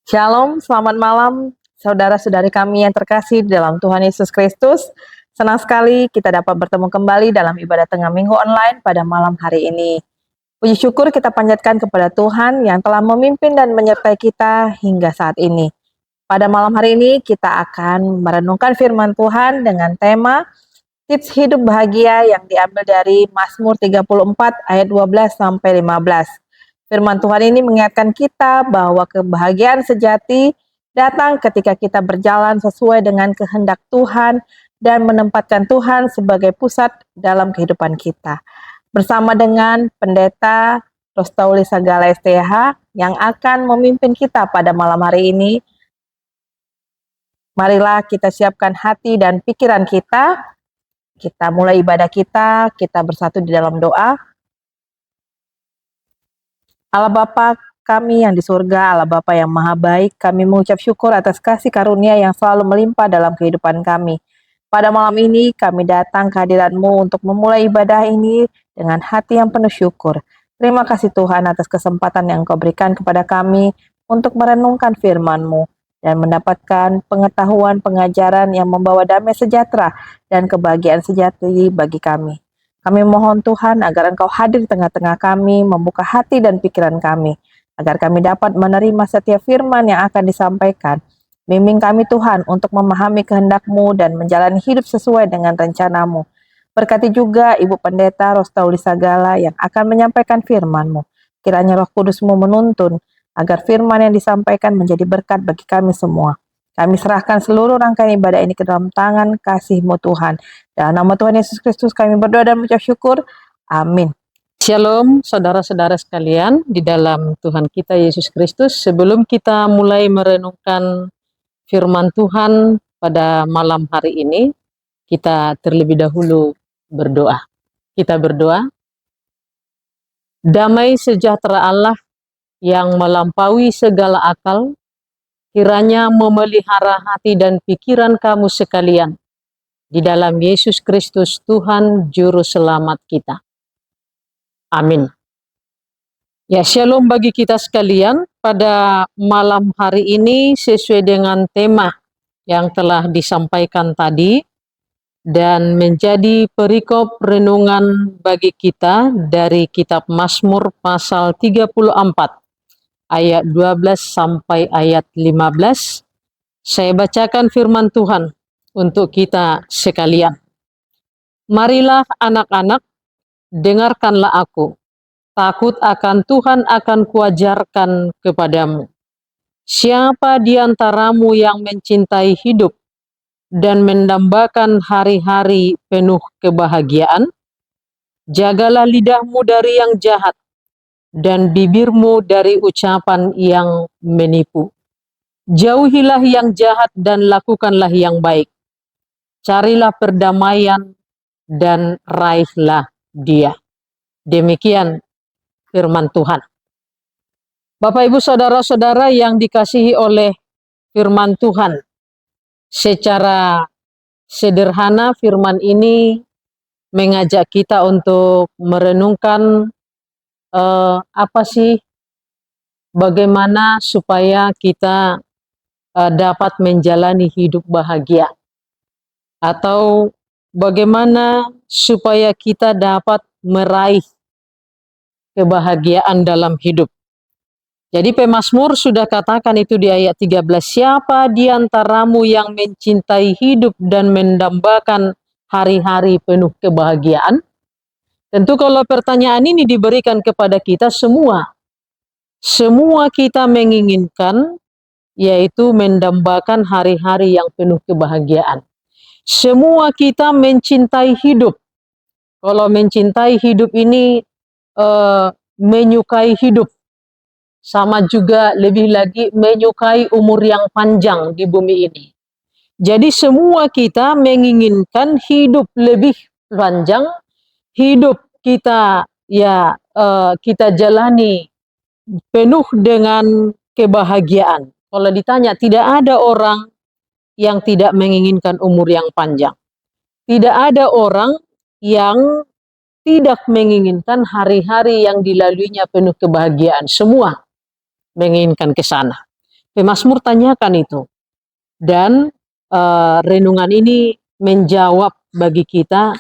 Shalom, selamat malam saudara-saudari kami yang terkasih dalam Tuhan Yesus Kristus. Senang sekali kita dapat bertemu kembali dalam ibadah tengah minggu online pada malam hari ini. Puji syukur kita panjatkan kepada Tuhan yang telah memimpin dan menyertai kita hingga saat ini. Pada malam hari ini kita akan merenungkan firman Tuhan dengan tema tips hidup bahagia yang diambil dari Mazmur 34 ayat 12 sampai 15. Firman Tuhan ini mengingatkan kita bahwa kebahagiaan sejati datang ketika kita berjalan sesuai dengan kehendak Tuhan dan menempatkan Tuhan sebagai pusat dalam kehidupan kita. Bersama dengan Pendeta Rostauli Sagala STH yang akan memimpin kita pada malam hari ini, marilah kita siapkan hati dan pikiran kita. Kita mulai ibadah kita bersatu di dalam doa. Allah Bapa kami yang di surga, Allah Bapa yang maha baik, kami mengucap syukur atas kasih karunia yang selalu melimpah dalam kehidupan kami. Pada malam ini kami datang ke hadirat-Mu untuk memulai ibadah ini dengan hati yang penuh syukur. Terima kasih Tuhan atas kesempatan yang Engkau berikan kepada kami untuk merenungkan firman-Mu dan mendapatkan pengetahuan pengajaran yang membawa damai sejahtera dan kebahagiaan sejati bagi kami. Kami mohon Tuhan agar Engkau hadir di tengah-tengah kami, membuka hati dan pikiran kami, agar kami dapat menerima setiap firman yang akan disampaikan. Bimbing kami Tuhan untuk memahami kehendak-Mu dan menjalani hidup sesuai dengan rencana-Mu. Berkati juga Ibu Pendeta Rostauli Sagala yang akan menyampaikan firman-Mu. Kiranya Roh Kudus-Mu menuntun agar firman yang disampaikan menjadi berkat bagi kami semua. Kami serahkan seluruh rangkaian ibadah ini ke dalam tangan kasih-Mu Tuhan. Dalam nama Tuhan Yesus Kristus kami berdoa dan mengucap syukur. Amin. Shalom saudara-saudara sekalian di dalam Tuhan kita Yesus Kristus. Sebelum kita mulai merenungkan firman Tuhan pada malam hari ini, kita terlebih dahulu berdoa. Kita berdoa. Damai sejahtera Allah yang melampaui segala akal, kiranya memelihara hati dan pikiran kamu sekalian di dalam Yesus Kristus Tuhan Juru Selamat kita. Amin. Ya, shalom bagi kita sekalian pada malam hari ini sesuai dengan tema yang telah disampaikan tadi dan menjadi perikop renungan bagi kita dari kitab Mazmur pasal 34 ayat 12 sampai ayat 15. Saya bacakan firman Tuhan untuk kita sekalian. Marilah anak-anak, dengarkanlah aku. Takut akan Tuhan akan kuajarkan kepadamu. Siapa di antaramu yang mencintai hidup dan mendambakan hari-hari penuh kebahagiaan? Jagalah lidahmu dari yang jahat dan bibirmu dari ucapan yang menipu. Jauhilah yang jahat dan lakukanlah yang baik. Carilah perdamaian dan raihlah dia. Demikian firman Tuhan. Bapak Ibu saudara-saudara yang dikasihi oleh firman Tuhan, secara sederhana firman ini mengajak kita untuk merenungkan apa sih, bagaimana supaya kita dapat menjalani hidup bahagia, atau bagaimana supaya kita dapat meraih kebahagiaan dalam hidup. Jadi pemazmur sudah katakan itu di ayat 13, siapa di antaramu yang mencintai hidup dan mendambakan hari-hari penuh kebahagiaan? Tentu kalau pertanyaan ini diberikan kepada kita semua kita menginginkan yaitu mendambakan hari-hari yang penuh kebahagiaan. Semua kita mencintai hidup. Kalau mencintai hidup ini menyukai hidup. Sama juga lebih lagi menyukai umur yang panjang di bumi ini. Jadi semua kita menginginkan hidup lebih panjang, hidup kita kita jalani penuh dengan kebahagiaan. Kalau ditanya, tidak ada orang yang tidak menginginkan umur yang panjang. Tidak ada orang yang tidak menginginkan hari-hari yang dilaluinya penuh kebahagiaan. Semua menginginkan ke sana. Pemazmur tanyakan itu. Dan renungan ini menjawab bagi kita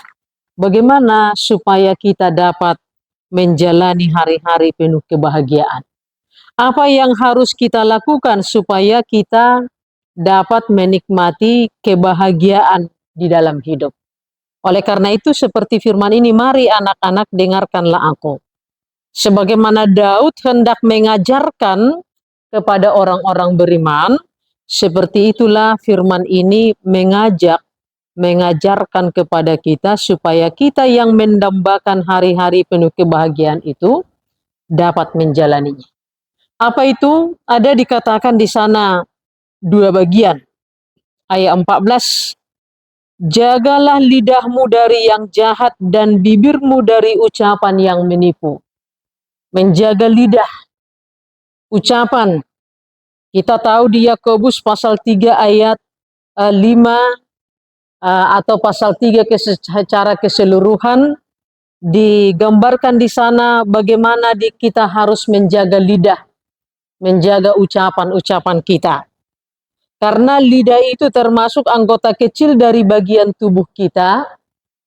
bagaimana supaya kita dapat menjalani hari-hari penuh kebahagiaan. Apa yang harus kita lakukan supaya kita dapat menikmati kebahagiaan di dalam hidup. Oleh karena itu, seperti firman ini, mari anak-anak dengarkanlah aku. Sebagaimana Daud hendak mengajarkan kepada orang-orang beriman, seperti itulah firman ini mengajarkan kepada kita supaya kita yang mendambakan hari-hari penuh kebahagiaan itu dapat menjalaninya. Apa itu? Ada dikatakan di sana dua bagian. Ayat 14, jagalah lidahmu dari yang jahat dan bibirmu dari ucapan yang menipu. Menjaga lidah, ucapan. Kita tahu di Yakobus pasal 3 ayat 5 atau pasal 3 secara keseluruhan digambarkan di sana bagaimana kita harus menjaga lidah, menjaga ucapan-ucapan kita. Karena lidah itu termasuk anggota kecil dari bagian tubuh kita,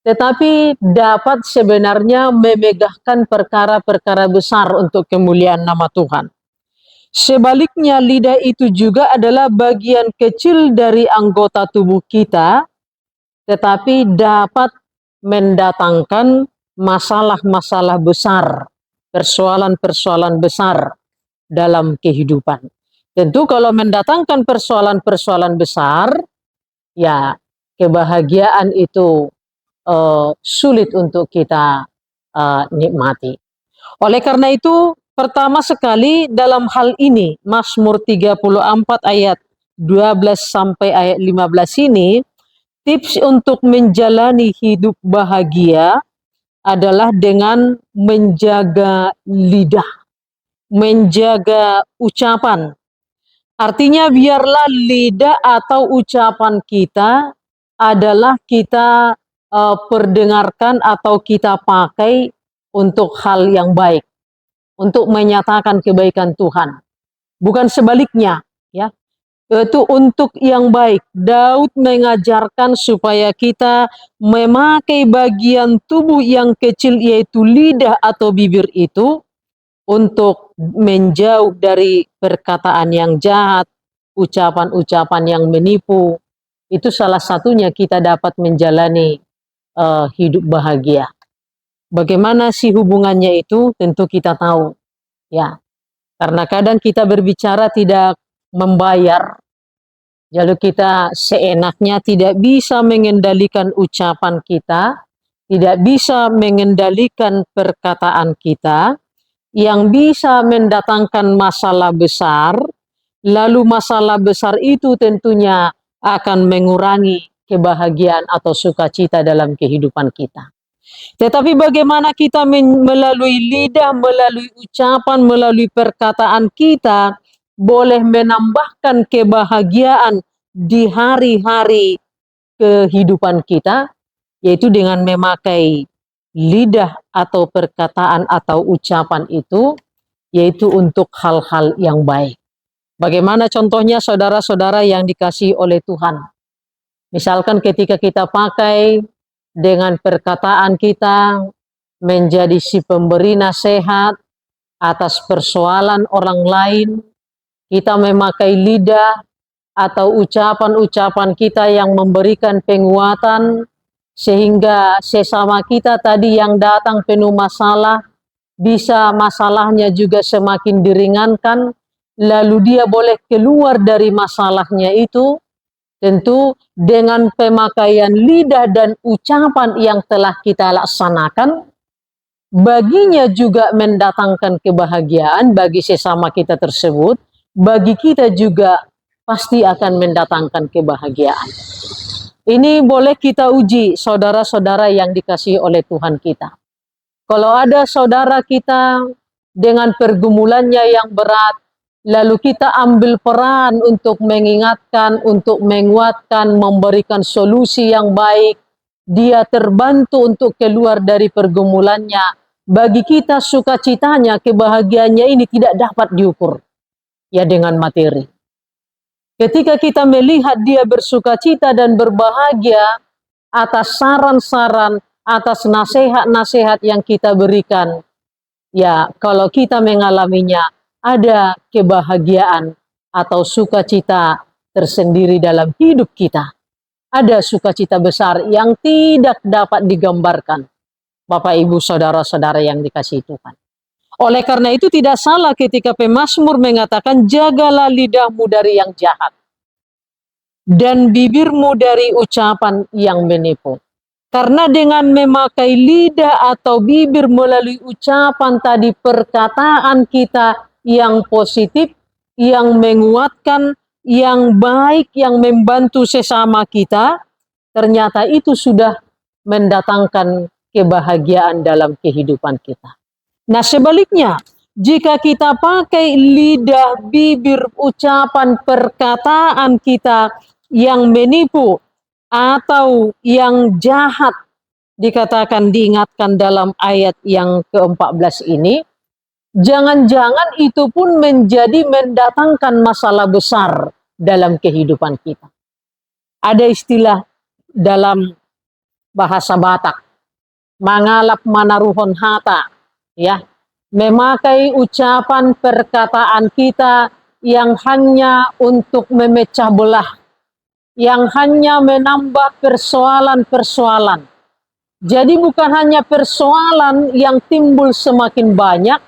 tetapi dapat sebenarnya memegahkan perkara-perkara besar untuk kemuliaan nama Tuhan. Sebaliknya, lidah itu juga adalah bagian kecil dari anggota tubuh kita, tetapi dapat mendatangkan masalah-masalah besar, persoalan-persoalan besar dalam kehidupan. Tentu kalau mendatangkan persoalan-persoalan besar, ya kebahagiaan itu sulit untuk kita nikmati. Oleh karena itu, pertama sekali dalam hal ini, Mazmur 34 ayat 12 sampai ayat 15 ini, tips untuk menjalani hidup bahagia adalah dengan menjaga lidah, menjaga ucapan. Artinya biarlah lidah atau ucapan kita adalah kita perdengarkan atau kita pakai untuk hal yang baik, untuk menyatakan kebaikan Tuhan. Bukan sebaliknya, ya. Itu untuk yang baik. Daud mengajarkan supaya kita memakai bagian tubuh yang kecil yaitu lidah atau bibir itu untuk menjauh dari perkataan yang jahat, ucapan-ucapan yang menipu. Itu salah satunya kita dapat menjalani hidup bahagia. Bagaimana sih hubungannya itu? Tentu kita tahu, ya. Karena kadang kita berbicara tidak membayar, lalu kita seenaknya tidak bisa mengendalikan ucapan kita, tidak bisa mengendalikan perkataan kita, yang bisa mendatangkan masalah besar, lalu masalah besar itu tentunya akan mengurangi kebahagiaan atau sukacita dalam kehidupan kita. Tetapi bagaimana kita melalui lidah, melalui ucapan, melalui perkataan kita boleh menambahkan kebahagiaan di hari-hari kehidupan kita, yaitu dengan memakai lidah atau perkataan atau ucapan itu, yaitu untuk hal-hal yang baik. Bagaimana contohnya saudara-saudara yang dikasihi oleh Tuhan? Misalkan ketika kita pakai dengan perkataan kita menjadi si pemberi nasihat atas persoalan orang lain, kita memakai lidah atau ucapan-ucapan kita yang memberikan penguatan sehingga sesama kita tadi yang datang penuh masalah, bisa masalahnya juga semakin diringankan, lalu dia boleh keluar dari masalahnya itu, tentu dengan pemakaian lidah dan ucapan yang telah kita laksanakan, baginya juga mendatangkan kebahagiaan bagi sesama kita tersebut, bagi kita juga pasti akan mendatangkan kebahagiaan. Ini boleh kita uji saudara-saudara yang dikasihi oleh Tuhan kita. Kalau ada saudara kita dengan pergumulannya yang berat, lalu kita ambil peran untuk mengingatkan, untuk menguatkan, memberikan solusi yang baik, dia terbantu untuk keluar dari pergumulannya. Bagi kita sukacitanya, kebahagiaannya ini tidak dapat diukur, ya dengan materi. Ketika kita melihat dia bersukacita dan berbahagia atas saran-saran, atas nasihat-nasihat yang kita berikan, ya kalau kita mengalaminya, ada kebahagiaan atau sukacita tersendiri dalam hidup kita. Ada sukacita besar yang tidak dapat digambarkan. Bapak, Ibu, Saudara-saudara yang dikasihi Tuhan. Oleh karena itu tidak salah ketika pemazmur mengatakan, jagalah lidahmu dari yang jahat dan bibirmu dari ucapan yang menipu. Karena dengan memakai lidah atau bibir melalui ucapan tadi, perkataan kita yang positif, yang menguatkan, yang baik, yang membantu sesama kita, ternyata itu sudah mendatangkan kebahagiaan dalam kehidupan kita. Nah sebaliknya, jika kita pakai lidah, bibir, ucapan, perkataan kita yang menipu atau yang jahat, dikatakan, diingatkan dalam ayat yang ke-14 ini, jangan-jangan itu pun mendatangkan masalah besar dalam kehidupan kita. Ada istilah dalam bahasa Batak, mangalap manaruhon hata, ya, memakai ucapan perkataan kita yang hanya untuk memecah belah, yang hanya menambah persoalan-persoalan. Jadi bukan hanya persoalan yang timbul semakin banyak,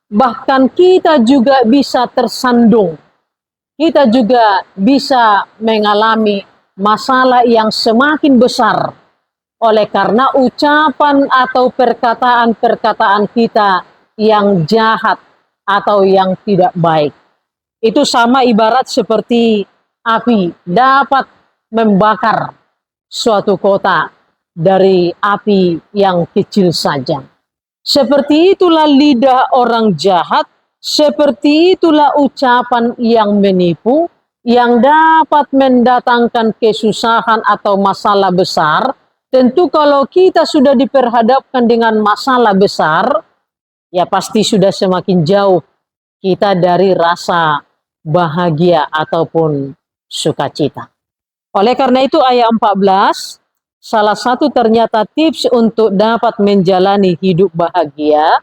bahkan kita juga bisa tersandung. Kita juga bisa mengalami masalah yang semakin besar oleh karena ucapan atau perkataan-perkataan kita yang jahat atau yang tidak baik. Itu sama ibarat seperti api dapat membakar suatu kota dari api yang kecil saja. Seperti itulah lidah orang jahat, seperti itulah ucapan yang menipu, yang dapat mendatangkan kesusahan atau masalah besar. Tentu kalau kita sudah diperhadapkan dengan masalah besar, ya pasti sudah semakin jauh kita dari rasa bahagia ataupun sukacita. Oleh karena itu ayat 14, salah satu ternyata tips untuk dapat menjalani hidup bahagia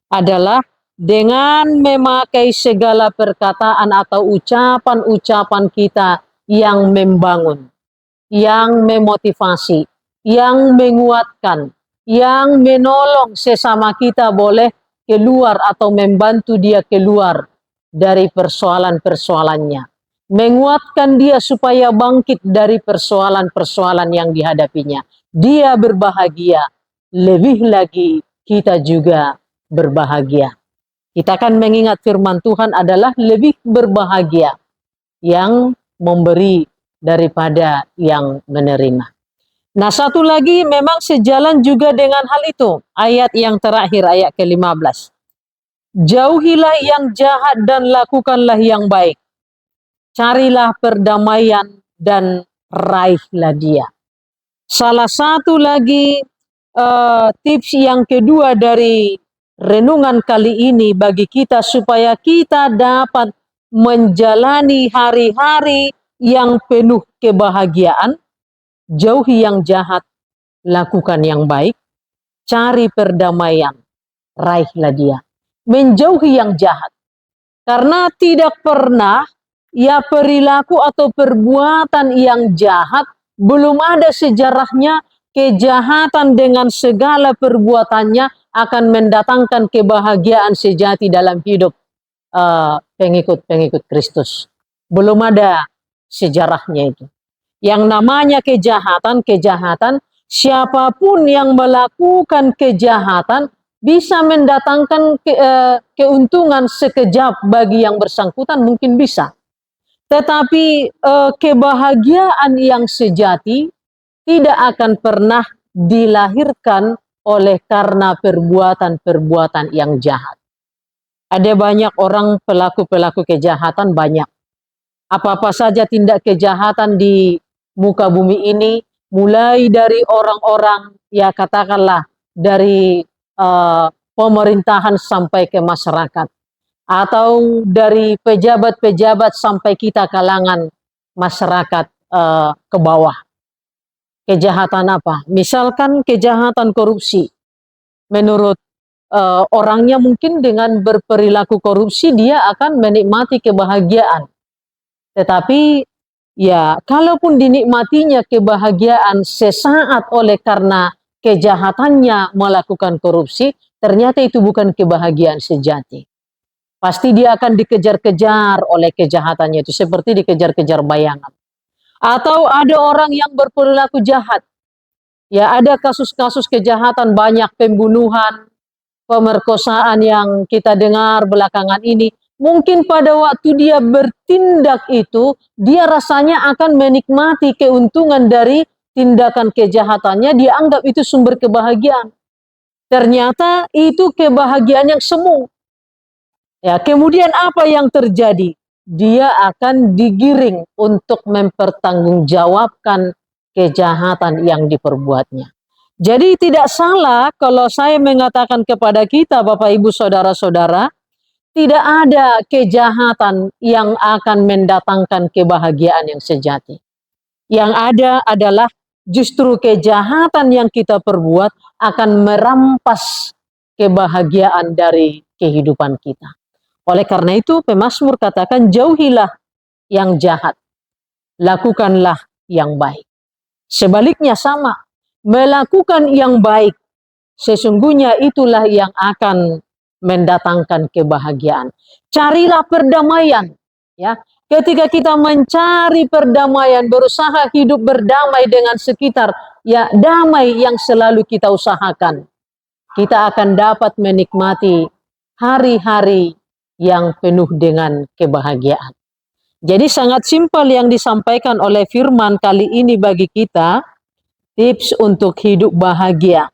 adalah dengan memakai segala perkataan atau ucapan-ucapan kita yang membangun, yang memotivasi, yang menguatkan, yang menolong sesama kita boleh keluar atau membantu dia keluar dari persoalan-persoalannya. Menguatkan dia supaya bangkit dari persoalan-persoalan yang dihadapinya. Dia berbahagia, lebih lagi kita juga berbahagia. Kita akan mengingat firman Tuhan adalah lebih berbahagia yang memberi daripada yang menerima. Nah satu lagi memang sejalan juga dengan hal itu. Ayat yang terakhir, ayat ke-15. Jauhilah yang jahat dan lakukanlah yang baik. Carilah perdamaian dan raihlah dia. Salah satu lagi tips yang kedua dari renungan kali ini bagi kita supaya kita dapat menjalani hari-hari yang penuh kebahagiaan. Jauhi yang jahat, lakukan yang baik, cari perdamaian, raihlah dia. Menjauhi yang jahat. Karena tidak pernah ya perilaku atau perbuatan yang jahat, belum ada sejarahnya kejahatan dengan segala perbuatannya akan mendatangkan kebahagiaan sejati dalam hidup pengikut-pengikut Kristus. Belum ada sejarahnya itu. Yang namanya kejahatan, siapapun yang melakukan kejahatan bisa mendatangkan keuntungan sekejap bagi yang bersangkutan, mungkin bisa. Tetapi kebahagiaan yang sejati tidak akan pernah dilahirkan oleh karena perbuatan-perbuatan yang jahat. Ada banyak orang pelaku-pelaku kejahatan, banyak. Apa-apa saja tindak kejahatan di muka bumi ini, mulai dari orang-orang, ya katakanlah dari pemerintahan sampai ke masyarakat, atau dari pejabat-pejabat sampai kita kalangan masyarakat ke bawah. Kejahatan apa? Misalkan kejahatan korupsi. Menurut orangnya mungkin dengan berperilaku korupsi dia akan menikmati kebahagiaan. Tetapi ya kalaupun dinikmatinya kebahagiaan sesaat oleh karena kejahatannya melakukan korupsi, ternyata itu bukan kebahagiaan sejati. Pasti dia akan dikejar-kejar oleh kejahatannya itu seperti dikejar-kejar bayangan. Atau ada orang yang berperilaku jahat. Ya ada kasus-kasus kejahatan banyak, pembunuhan, pemerkosaan yang kita dengar belakangan ini. Mungkin pada waktu dia bertindak itu, dia rasanya akan menikmati keuntungan dari tindakan kejahatannya, dia anggap itu sumber kebahagiaan. Ternyata itu kebahagiaan yang semu. Ya, kemudian apa yang terjadi? Dia akan digiring untuk mempertanggungjawabkan kejahatan yang diperbuatnya. Jadi tidak salah kalau saya mengatakan kepada kita Bapak Ibu Saudara-saudara, tidak ada kejahatan yang akan mendatangkan kebahagiaan yang sejati. Yang ada adalah justru kejahatan yang kita perbuat akan merampas kebahagiaan dari kehidupan kita. Oleh karena itu pemazmur katakan jauhilah yang jahat, lakukanlah yang baik. Sebaliknya sama, melakukan yang baik, sesungguhnya itulah yang akan mendatangkan kebahagiaan. Carilah perdamaian, ya. Ketika kita mencari perdamaian, berusaha hidup berdamai dengan sekitar, ya damai yang selalu kita usahakan. Kita akan dapat menikmati hari-hari yang penuh dengan kebahagiaan. Jadi sangat simpel yang disampaikan oleh firman kali ini bagi kita, tips untuk hidup bahagia.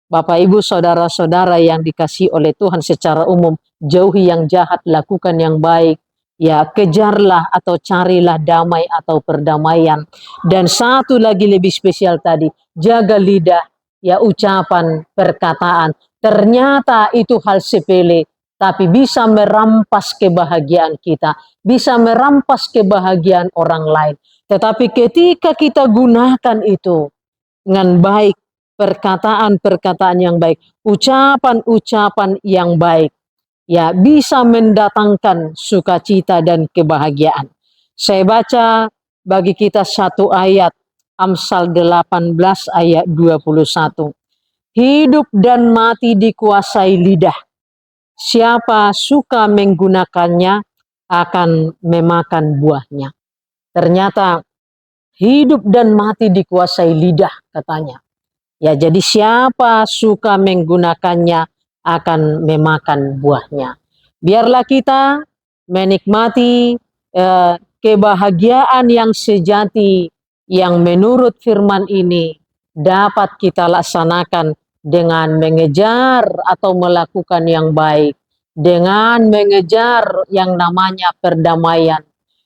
Bapak Ibu Saudara-saudara yang dikasihi oleh Tuhan secara umum, jauhi yang jahat, lakukan yang baik. Ya, kejarlah atau carilah damai atau perdamaian. Dan satu lagi lebih spesial tadi, jaga lidah, ya ucapan, perkataan. Ternyata itu hal sepele, tapi bisa merampas kebahagiaan kita, bisa merampas kebahagiaan orang lain. Tetapi ketika kita gunakan itu dengan baik, perkataan-perkataan yang baik, ucapan-ucapan yang baik, ya bisa mendatangkan sukacita dan kebahagiaan. Saya baca bagi kita satu ayat, Amsal 18 ayat 21. Hidup dan mati dikuasai lidah. Siapa suka menggunakannya akan memakan buahnya. Ternyata hidup dan mati dikuasai lidah katanya. Ya, jadi siapa suka menggunakannya akan memakan buahnya. Biarlah kita menikmati kebahagiaan yang sejati yang menurut firman ini dapat kita laksanakan dengan mengejar atau melakukan yang baik, dengan mengejar yang namanya perdamaian,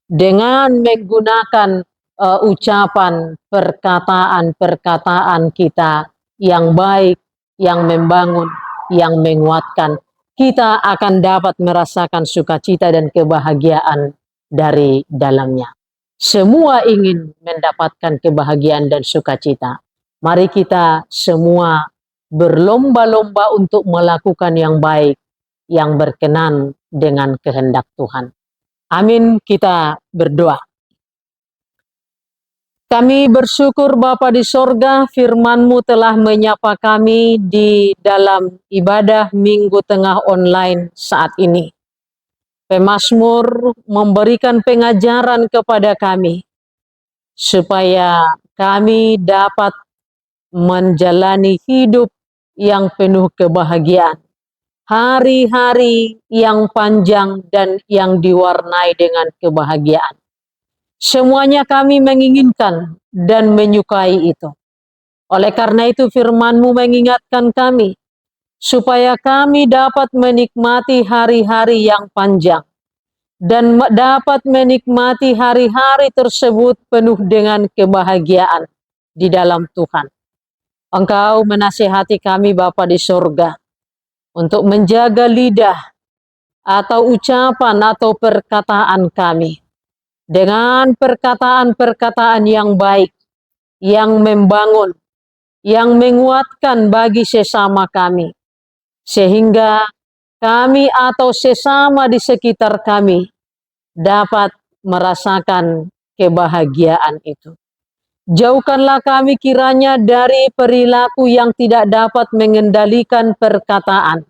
dengan menggunakan ucapan, perkataan-perkataan kita yang baik, yang membangun, yang menguatkan, kita akan dapat merasakan sukacita dan kebahagiaan dari dalamnya. Semua ingin mendapatkan kebahagiaan dan sukacita. Mari kita semua berlomba-lomba untuk melakukan yang baik, yang berkenan dengan kehendak Tuhan. Amin, kita berdoa. Kami bersyukur Bapa di sorga, firman-Mu telah menyapa kami di dalam ibadah Minggu Tengah online saat ini. Pemazmur memberikan pengajaran kepada kami, supaya kami dapat menjalani hidup yang penuh kebahagiaan. Hari-hari yang panjang dan yang diwarnai dengan kebahagiaan. Semuanya kami menginginkan dan menyukai itu. Oleh karena itu firman-Mu mengingatkan kami, supaya kami dapat menikmati hari-hari yang panjang, dan dapat menikmati hari-hari tersebut penuh dengan kebahagiaan di dalam Tuhan. Engkau menasihati kami Bapa di sorga, untuk menjaga lidah, atau ucapan atau perkataan kami, dengan perkataan-perkataan yang baik, yang membangun, yang menguatkan bagi sesama kami, sehingga kami atau sesama di sekitar kami dapat merasakan kebahagiaan itu. Jauhkanlah kami kiranya dari perilaku yang tidak dapat mengendalikan perkataan,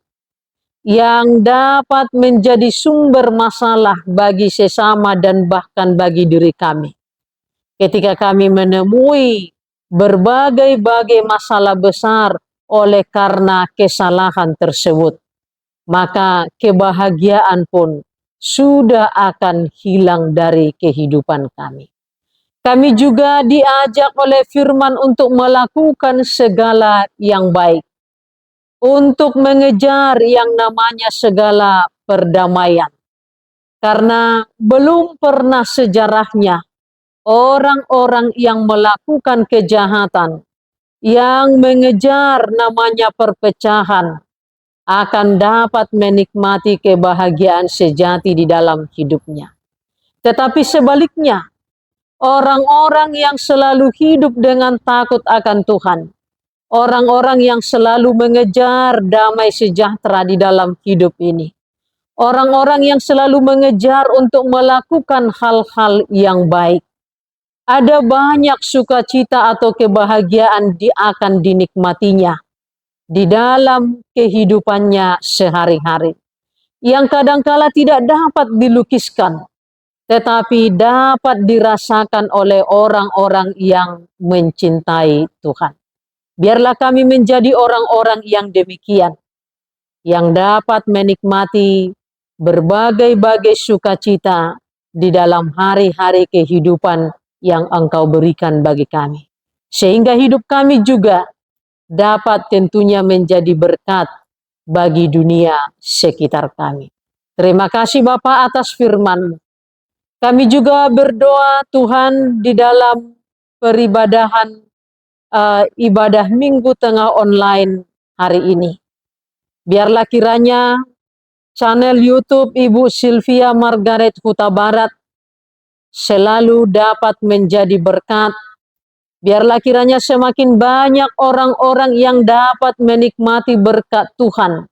yang dapat menjadi sumber masalah bagi sesama dan bahkan bagi diri kami. Ketika kami menemui berbagai-bagai masalah besar oleh karena kesalahan tersebut, maka kebahagiaan pun sudah akan hilang dari kehidupan kami. Kami juga diajak oleh firman untuk melakukan segala yang baik, untuk mengejar yang namanya segala perdamaian. Karena belum pernah sejarahnya orang-orang yang melakukan kejahatan, yang mengejar namanya perpecahan, akan dapat menikmati kebahagiaan sejati di dalam hidupnya. Tetapi sebaliknya, orang-orang yang selalu hidup dengan takut akan Tuhan, orang-orang yang selalu mengejar damai sejahtera di dalam hidup ini, orang-orang yang selalu mengejar untuk melakukan hal-hal yang baik, ada banyak sukacita atau kebahagiaan akan dinikmatinya di dalam kehidupannya sehari-hari, yang kadangkala tidak dapat dilukiskan, tetapi dapat dirasakan oleh orang-orang yang mencintai Tuhan. Biarlah kami menjadi orang-orang yang demikian, yang dapat menikmati berbagai-bagai sukacita di dalam hari-hari kehidupan yang Engkau berikan bagi kami. Sehingga hidup kami juga dapat tentunya menjadi berkat bagi dunia sekitar kami. Terima kasih Bapa atas firman-Mu. Kami juga berdoa Tuhan di dalam peribadahan ibadah Minggu Tengah online hari ini. Biarlah kiranya channel YouTube Ibu Sylvia Margaret Huta Barat selalu dapat menjadi berkat. Biarlah kiranya semakin banyak orang-orang yang dapat menikmati berkat Tuhan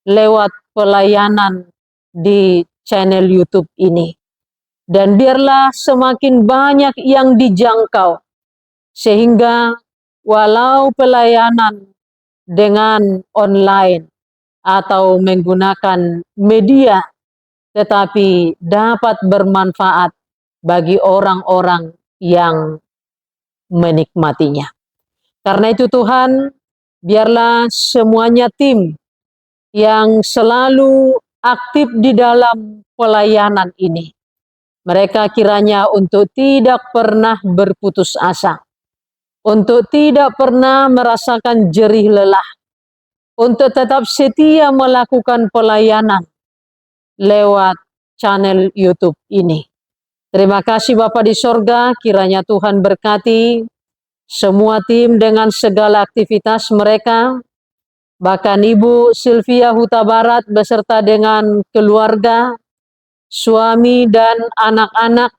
lewat pelayanan di channel YouTube ini. Dan biarlah semakin banyak yang dijangkau, sehingga walau pelayanan dengan online atau menggunakan media, tetapi dapat bermanfaat bagi orang-orang yang menikmatinya. Karena itu Tuhan, biarlah semuanya tim yang selalu aktif di dalam pelayanan ini, mereka kiranya untuk tidak pernah berputus asa, untuk tidak pernah merasakan jerih lelah, untuk tetap setia melakukan pelayanan lewat channel YouTube ini. Terima kasih Bapa di sorga, kiranya Tuhan berkati semua tim dengan segala aktivitas mereka, bahkan Ibu Sylvia Huta Barat beserta dengan keluarga, suami dan anak-anak.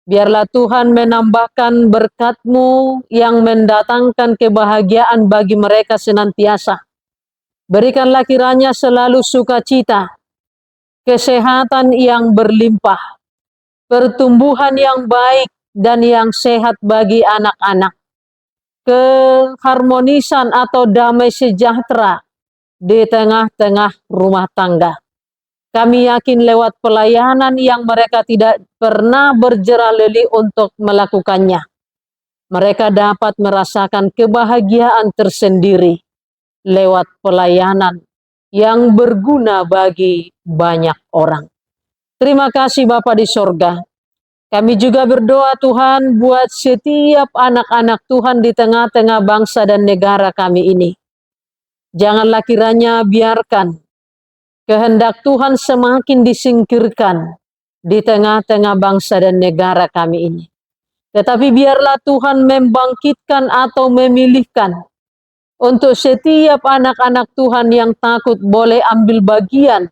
Biarlah Tuhan menambahkan berkat-Mu yang mendatangkan kebahagiaan bagi mereka senantiasa. Berikanlah kiranya selalu sukacita, kesehatan yang berlimpah, pertumbuhan yang baik dan yang sehat bagi anak-anak, keharmonisan atau damai sejahtera di tengah-tengah rumah tangga. Kami yakin lewat pelayanan yang mereka tidak pernah berjerah lelah untuk melakukannya, mereka dapat merasakan kebahagiaan tersendiri lewat pelayanan yang berguna bagi banyak orang. Terima kasih Bapa di sorga. Kami juga berdoa Tuhan buat setiap anak-anak Tuhan di tengah-tengah bangsa dan negara kami ini. Janganlah kiranya biarkan kehendak Tuhan semakin disingkirkan di tengah-tengah bangsa dan negara kami ini. Tetapi biarlah Tuhan membangkitkan atau memilihkan untuk setiap anak-anak Tuhan yang takut boleh ambil bagian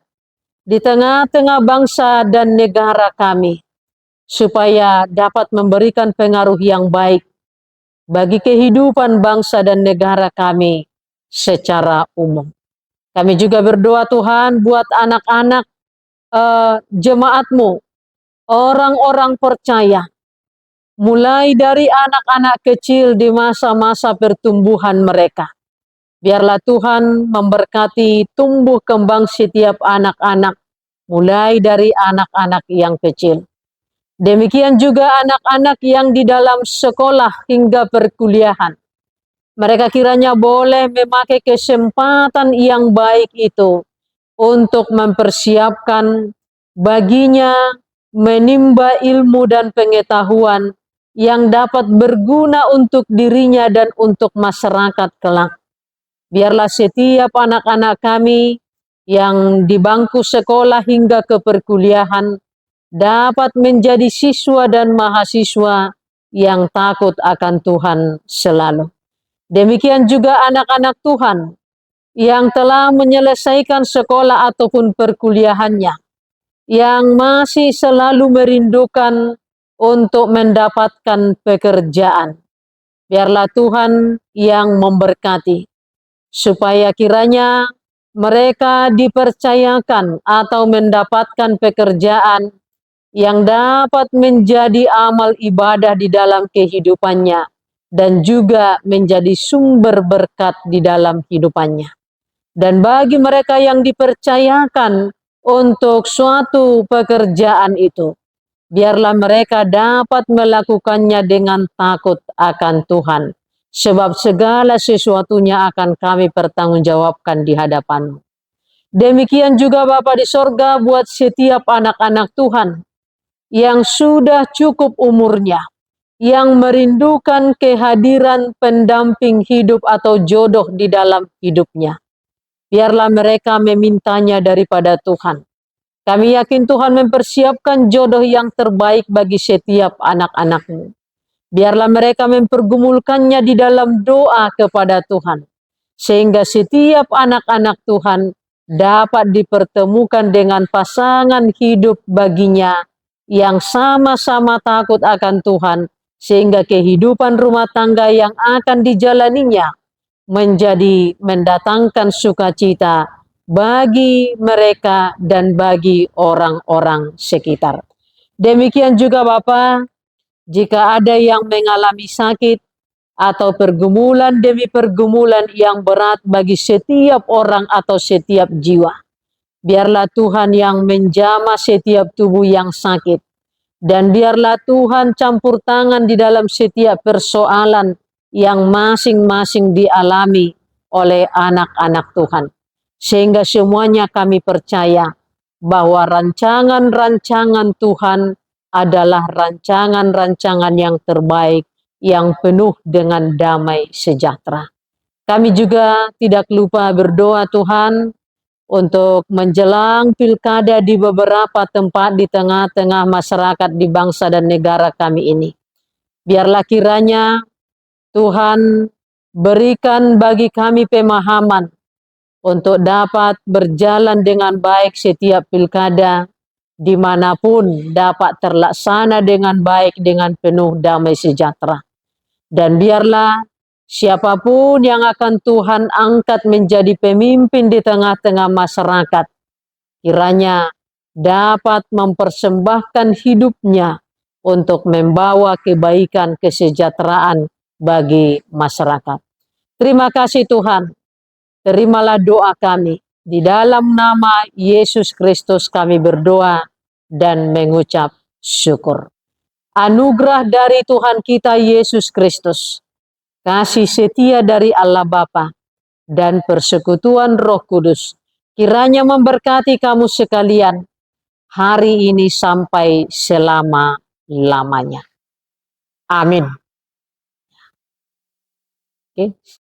di tengah-tengah bangsa dan negara kami. supaya dapat memberikan pengaruh yang baik bagi kehidupan bangsa dan negara kami secara umum. Kami juga berdoa Tuhan buat anak-anak jemaat-Mu, orang-orang percaya, mulai dari anak-anak kecil di masa-masa pertumbuhan mereka. Biarlah Tuhan memberkati tumbuh kembang setiap anak-anak, mulai dari anak-anak yang kecil. Demikian juga anak-anak yang di dalam sekolah hingga perkuliahan. Mereka kiranya boleh memakai kesempatan yang baik itu untuk mempersiapkan baginya menimba ilmu dan pengetahuan yang dapat berguna untuk dirinya dan untuk masyarakat kelak. Biarlah setiap anak-anak kami yang di bangku sekolah hingga ke perkuliahan dapat menjadi siswa dan mahasiswa yang takut akan Tuhan selalu. Demikian juga anak-anak Tuhan yang telah menyelesaikan sekolah ataupun perkuliahannya, yang masih selalu merindukan untuk mendapatkan pekerjaan. Biarlah Tuhan yang memberkati, supaya kiranya mereka dipercayakan atau mendapatkan pekerjaan yang dapat menjadi amal ibadah di dalam kehidupannya dan juga menjadi sumber berkat di dalam hidupannya. Dan bagi mereka yang dipercayakan untuk suatu pekerjaan itu, biarlah mereka dapat melakukannya dengan takut akan Tuhan, sebab segala sesuatunya akan kami pertanggungjawabkan di hadapan-Mu. Demikian juga Bapa di sorga buat setiap anak-anak Tuhan yang sudah cukup umurnya, yang merindukan kehadiran pendamping hidup atau jodoh di dalam hidupnya. Biarlah mereka memintanya daripada Tuhan. Kami yakin Tuhan mempersiapkan jodoh yang terbaik bagi setiap anak-anak-Mu. Biarlah mereka mempergumulkannya di dalam doa kepada Tuhan, sehingga setiap anak-anak Tuhan dapat dipertemukan dengan pasangan hidup baginya yang sama-sama takut akan Tuhan, sehingga kehidupan rumah tangga yang akan dijalaninya mendatangkan sukacita bagi mereka dan bagi orang-orang sekitar. Demikian juga Bapa, jika ada yang mengalami sakit atau pergumulan demi pergumulan yang berat bagi setiap orang atau setiap jiwa, biarlah Tuhan yang menjamah setiap tubuh yang sakit. Dan biarlah Tuhan campur tangan di dalam setiap persoalan yang masing-masing dialami oleh anak-anak Tuhan. Sehingga semuanya kami percaya bahwa rancangan-rancangan Tuhan adalah rancangan-rancangan yang terbaik, yang penuh dengan damai sejahtera. Kami juga tidak lupa berdoa Tuhan untuk menjelang pilkada di beberapa tempat di tengah-tengah masyarakat di bangsa dan negara kami ini. Biarlah kiranya Tuhan berikan bagi kami pemahaman untuk dapat berjalan dengan baik setiap pilkada, dimanapun dapat terlaksana dengan baik dengan penuh damai sejahtera. Dan biarlah siapapun yang akan Tuhan angkat menjadi pemimpin di tengah-tengah masyarakat, kiranya dapat mempersembahkan hidupnya untuk membawa kebaikan, kesejahteraan bagi masyarakat. Terima kasih Tuhan, terimalah doa kami. Di dalam nama Yesus Kristus kami berdoa dan mengucap syukur. Anugerah dari Tuhan kita Yesus Kristus, kasih setia dari Allah Bapa, dan persekutuan Roh Kudus kiranya memberkati kamu sekalian hari ini sampai selama-lamanya. Amin. Oke.